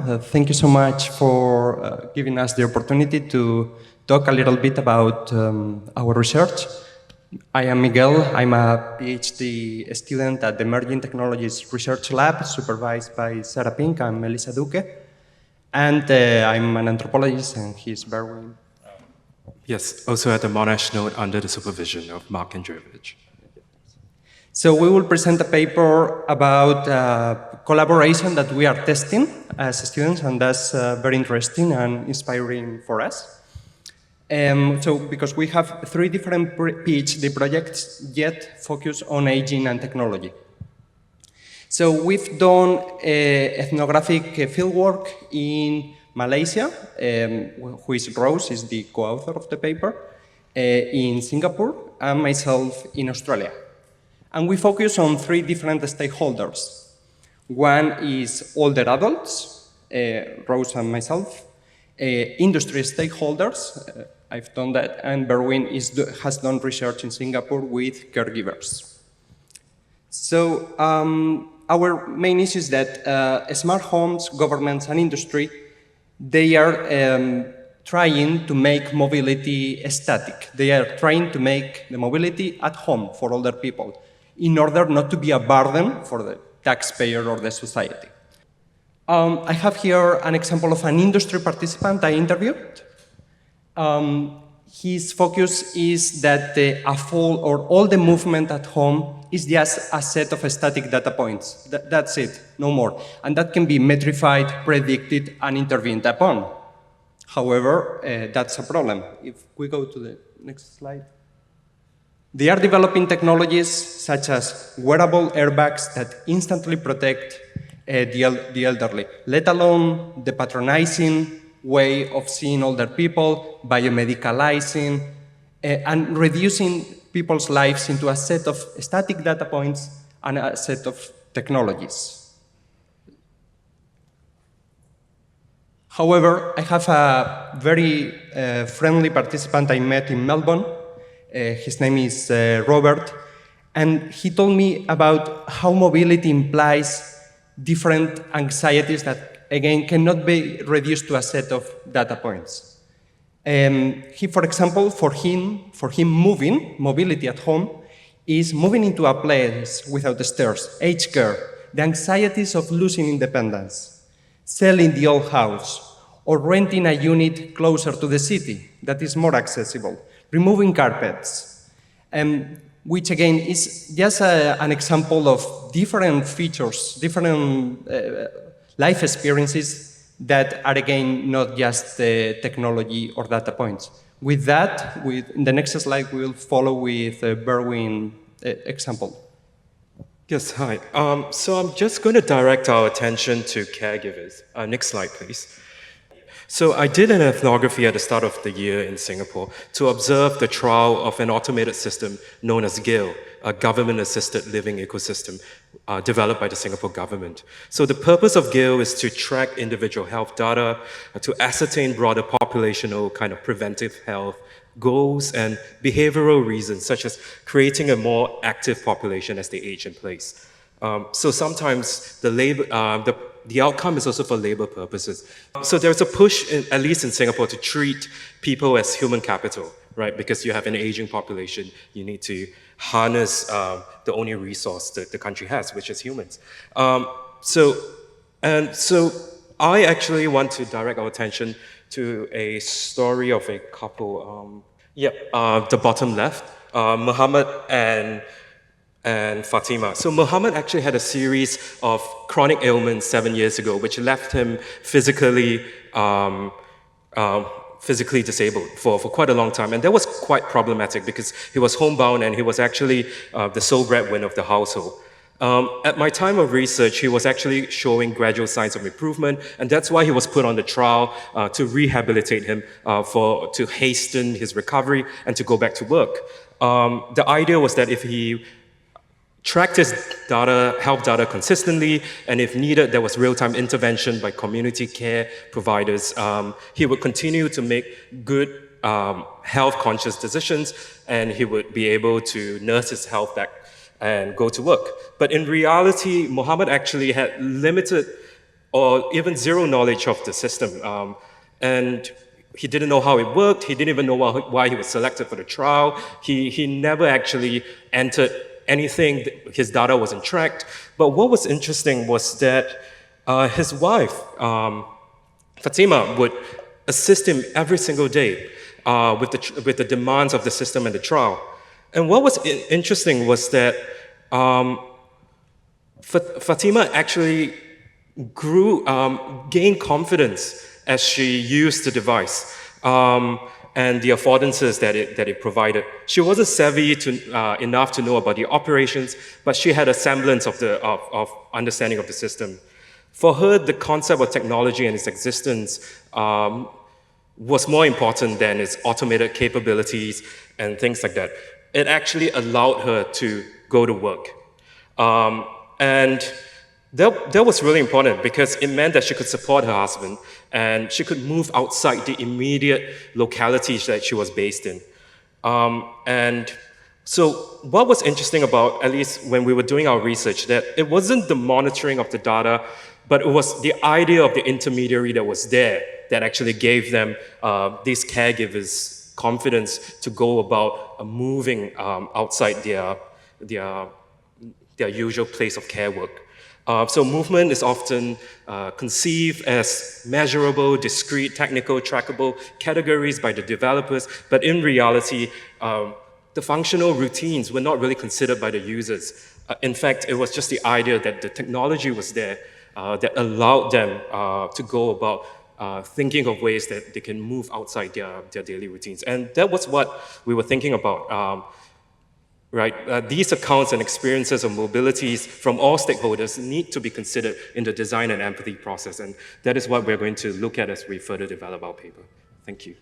Thank you so much for giving us the opportunity to talk a little bit about our research. I am Miguel. I'm a PhD student at the Emerging Technologies Research Lab, supervised by Sarah Pink and Melissa Duque. And I'm an anthropologist, and he's Berwyn. Yes, also at the Monash node under the supervision of Mark Andreevich. So we will present a paper about collaboration that we are testing as students, and that's very interesting and inspiring for us. Because we have 3 different PhD projects yet focused on aging and technology. So we've done ethnographic fieldwork in Malaysia, who is Rose, is the co-author of the paper, in Singapore, and myself in Australia. And we focus on 3 different stakeholders. One is older adults, Rose and myself, industry stakeholders, I've done that, and Berwyn has done research in Singapore with caregivers. So our main issue is that smart homes, governments, and industry, they are trying to make mobility static. They are trying to make the mobility at home for older people in order not to be a burden for the taxpayer or the society. I have here an example of an industry participant I interviewed. His focus is that all the movement at home is just a set of static data points. That's it, no more. And that can be metrified, predicted, and intervened upon. However, that's a problem. If we go to the next slide. They are developing technologies such as wearable airbags that instantly protect the elderly, let alone the patronizing way of seeing older people, biomedicalizing, and reducing people's lives into a set of static data points and a set of technologies. However, I have a very friendly participant I met in Melbourne. His name is Robert, and he told me about how mobility implies different anxieties that, again, cannot be reduced to a set of data points. For example, for him, mobility at home, is moving into a place without the stairs, aged care, the anxieties of losing independence, selling the old house, or renting a unit closer to the city that is more accessible, removing carpets, which again is just an example of different features, different life experiences that are again not just technology or data points. With that, in the next slide, we'll follow with a Berwyn example. Yes, hi. So I'm just going to direct our attention to caregivers. Next slide, please. So I did an ethnography at the start of the year in Singapore to observe the trial of an automated system known as GIL, a government-assisted living ecosystem developed by the Singapore government. So the purpose of GIL is to track individual health data, to ascertain broader populational kind of preventive health goals and behavioral reasons, such as creating a more active population as they age in place. So sometimes the outcome is also for labor purposes. So there's a push, at least in Singapore, to treat people as human capital, right? Because you have an aging population, you need to harness the only resource that the country has, which is humans. So I actually want to direct our attention to a story of a couple. The bottom left, Muhammad and Fatima. So Muhammad actually had a series of chronic ailments 7 years ago, which left him physically disabled for quite a long time. And that was quite problematic because he was homebound and he was actually the sole breadwinner of the household. At my time of research, he was actually showing gradual signs of improvement, and that's why he was put on the trial to rehabilitate him, to hasten his recovery and to go back to work. The idea was that if he tracked his health data consistently, and if needed, there was real-time intervention by community care providers. He would continue to make good health-conscious decisions, and he would be able to nurse his health back and go to work. But in reality, Muhammad actually had limited or even zero knowledge of the system. And he didn't know how it worked. He didn't even know why he was selected for the trial. He never actually entered anything. His data wasn't tracked. But what was interesting was that his wife, Fatima, would assist him every single day with the demands of the system and the trial. And what was interesting was that Fatima actually gained confidence as she used the device and the affordances that it provided. She wasn't savvy enough to know about the operations, but she had a semblance of understanding of the system. For her, the concept of technology and its existence was more important than its automated capabilities and things like that. It actually allowed her to go to work. And that was really important because it meant that she could support her husband and she could move outside the immediate localities that she was based in. And so what was interesting about, at least when we were doing our research, that it wasn't the monitoring of the data, but it was the idea of the intermediary that was there that actually gave them, these caregivers, confidence to go about moving outside their usual place of care work. So movement is often conceived as measurable, discrete, technical, trackable categories by the developers, but in reality, the functional routines were not really considered by the users. In fact, it was just the idea that the technology was there that allowed them to go about thinking of ways that they can move outside their daily routines. And that was what we were thinking about. These accounts and experiences of mobilities from all stakeholders need to be considered in the design and empathy process, and that is what we're going to look at as we further develop our paper. Thank you.